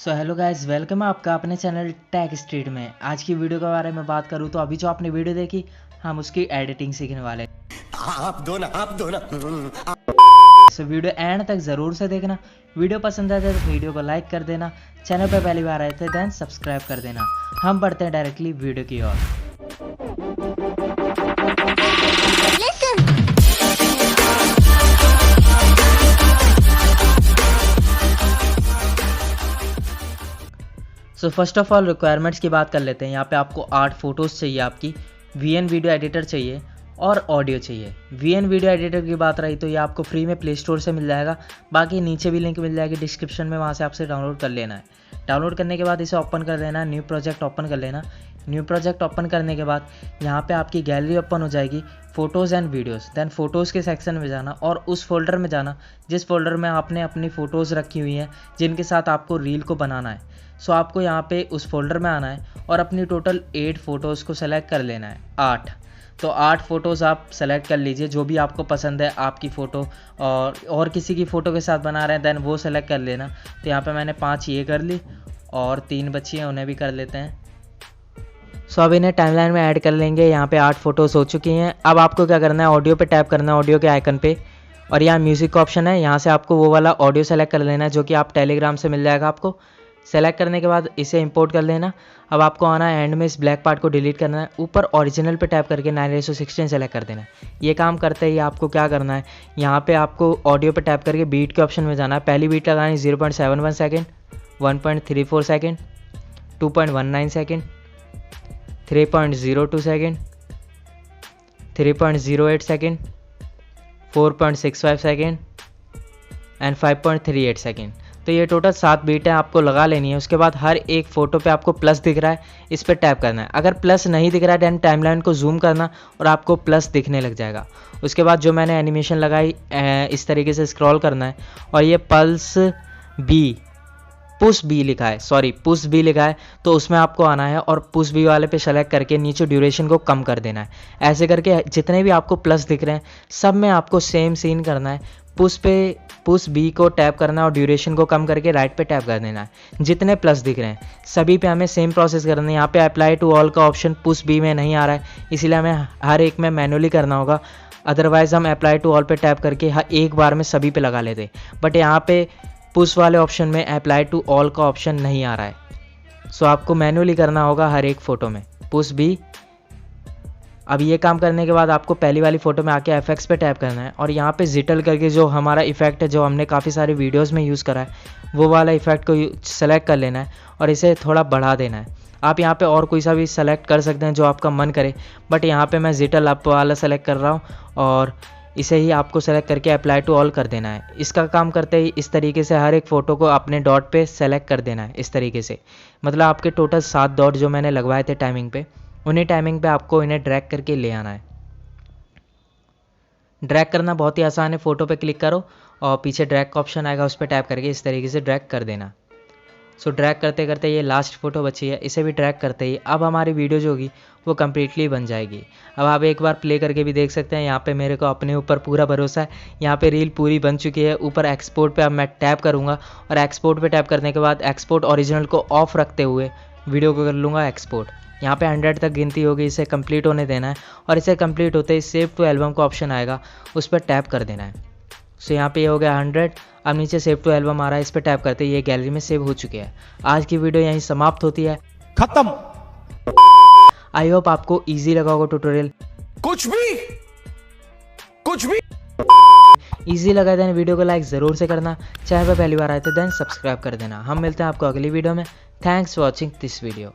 So hello guys, welcome है आपका अपने चैनल टेक स्ट्रीट में। आज की वीडियो के बारे में बात करूँ तो अभी जो आपने वीडियो देखी, हम उसकी एडिटिंग सीखने वाले हैं। आप दो ना सो वीडियो एंड तक ज़रूर से देखना। वीडियो पसंद आए तो वीडियो को लाइक कर देना। चैनल पर पहली बार आए थे देन सब्सक्राइब कर देना। हम बढ़ते हैं डायरेक्टली वीडियो की ओर। So first of all requirements की बात कर लेते हैं। यहाँ पे आपको 8 फोटोज़ चाहिए, आपकी VN वीडियो एडिटर चाहिए और ऑडियो चाहिए। VN वीडियो एडिटर की बात रही तो ये आपको फ्री में प्ले स्टोर से मिल जाएगा। बाकी नीचे भी लिंक मिल जाएगी डिस्क्रिप्शन में, वहाँ से आपसे डाउनलोड कर लेना है। डाउनलोड करने के बाद इसे ओपन कर देना, न्यू प्रोजेक्ट ओपन कर लेना। न्यू प्रोजेक्ट ओपन करने के बाद यहाँ पे आपकी गैलरी ओपन हो जाएगी, photos and videos. Then photos के सेक्शन में जाना और उस फोल्डर में जाना जिस फोल्डर में आपने अपनी फ़ोटोज़ रखी हुई हैं जिनके साथ आपको रील को बनाना है। सो आपको यहाँ पे उस फोल्डर में आना है और अपनी टोटल 8 फ़ोटोज़ को सेलेक्ट कर लेना है। 8 तो 8 फ़ोटोज़ आप सेलेक्ट कर लीजिए, जो भी आपको पसंद है आपकी फ़ोटो और किसी की फ़ोटो के साथ बना रहे हैं देन वो सेलेक्ट कर लेना। तो यहाँ पे मैंने 5 ये कर ली और 3 बची हैं, उन्हें भी कर लेते हैं। सो अब इन्हें टाइमलाइन में ऐड कर लेंगे। यहाँ पे 8 फ़ोटोज़ हो चुकी हैं। अब आपको क्या करना है, ऑडियो पे टैप करना है, ऑडियो के आइकन पे, और यहाँ म्यूज़िक का ऑप्शन है। यहाँ से आपको वो वाला ऑडियो सेलेक्ट कर लेना है जो कि आप टेलीग्राम से मिल जाएगा आपको। सेलेक्ट करने के बाद इसे इंपोर्ट कर लेना। अब आपको आना है एंड में इस ब्लैक पार्ट को डिलीट करना है। ऊपर ओरिजिनल पे टैप करके 9:16 सेलेक्ट कर देना है। ये काम करते ही आपको क्या करना है, यहाँ पे आपको ऑडियो पे टैप करके बीट के ऑप्शन में जाना है। पहली बीट लगानी 0.71 second, 1.34 second, 2.19 second, 3.02 second, 3.08 second, 4.65 second and 5.38 second. तो ये टोटल 7 बीटें आपको लगा लेनी है। उसके बाद हर एक फ़ोटो पे आपको प्लस दिख रहा है, इस पर टैप करना है। अगर प्लस नहीं दिख रहा है दैन टाइमलाइन को जूम करना और आपको प्लस दिखने लग जाएगा। उसके बाद जो मैंने एनिमेशन लगाई इस तरीके से स्क्रॉल करना है और ये पुश बी लिखा है, पुश बी लिखा है, तो उसमें आपको आना है और पुश बी वाले पे सेलेक्ट करके नीचे ड्यूरेशन को कम कर देना है। ऐसे करके जितने भी आपको प्लस दिख रहे हैं सब में आपको सेम सीन करना है। पुश बी को टैप करना है और ड्यूरेशन को कम करके राइट पे टैप कर देना है। जितने प्लस दिख रहे हैं सभी पे हमें सेम प्रोसेस करना है। यहाँ पे अप्लाई टू ऑल का ऑप्शन पुश बी में नहीं आ रहा है, इसीलिए हमें हर एक में मैनुअली करना होगा। अदरवाइज़ हम अप्लाई टू ऑल पे टैप करके हर एक बार में सभी पे लगा लेते। बट यहाँ पे पुश वाले ऑप्शन में अप्लाई टू ऑल का ऑप्शन नहीं आ रहा है, सो आपको मैनुअली करना होगा हर एक फ़ोटो में पुश बी। अब ये काम करने के बाद आपको पहली वाली फ़ोटो में आके एफएक्स पे टैप करना है और यहाँ पे जिटल करके जो हमारा इफेक्ट है जो हमने काफ़ी सारे वीडियोस में यूज़ करा है वो वाला इफेक्ट को सेलेक्ट कर लेना है और इसे थोड़ा बढ़ा देना है। आप यहाँ पे और कोई सा भी सेलेक्ट कर सकते हैं जो आपका मन करे, बट यहाँ पे मैं जिटल अप वाला सेलेक्ट कर रहा हूँ और इसे ही आपको सेलेक्ट करके अप्लाई टू ऑल कर देना है। इसका काम करते ही इस तरीके से हर एक फ़ोटो को अपने डॉट पे सेलेक्ट कर देना है। इस तरीके से मतलब आपके टोटल 7 डॉट जो मैंने लगवाए थे टाइमिंग पे, उन्हीं टाइमिंग पे आपको इन्हें ड्रैग करके ले आना है। ड्रैग करना बहुत ही आसान है। फ़ोटो पे क्लिक करो और पीछे ड्रैग का ऑप्शन आएगा, उस पर टैप करके इस तरीके से ड्रैग कर देना। सो ड्रैग करते करते ये लास्ट फ़ोटो बची है, इसे भी ड्रैग करते ही अब हमारी वीडियो जो होगी वो कम्प्लीटली बन जाएगी। अब आप एक बार प्ले करके भी देख सकते हैं। यहाँ पे मेरे को अपने ऊपर पूरा भरोसा है। यहाँ पे रील पूरी बन चुकी है। ऊपर एक्सपोर्ट पे अब मैं टैप करूँगा और एक्सपोर्ट पे टैप करने के बाद एक्सपोर्ट ओरिजिनल को ऑफ रखते हुए वीडियो को कर लूँगा एक्सपोर्ट। यहाँ पे 100 तक गिनती होगी, इसे कंप्लीट होने देना है और इसे कंप्लीट होते ही सेव टू एल्बम का ऑप्शन आएगा, उस पर टैप कर देना है। सो यहाँ पे ये हो गया 100। अब नीचे सेव टू एल्बम आ रहा है, इस पर टैप करते ही ये गैलरी में सेव हो चुकी है। आज की वीडियो यहीं समाप्त होती है, खत्म। आई होप आपको ईजी लगा होगा ट्यूटोरियल। कुछ भी ईजी लगा देन वीडियो को लाइक ज़रूर से करना। चैनल पर पहली बार आए थे देन सब्सक्राइब कर देना। हम मिलते हैं आपको अगली वीडियो में। Thanks for watching this video.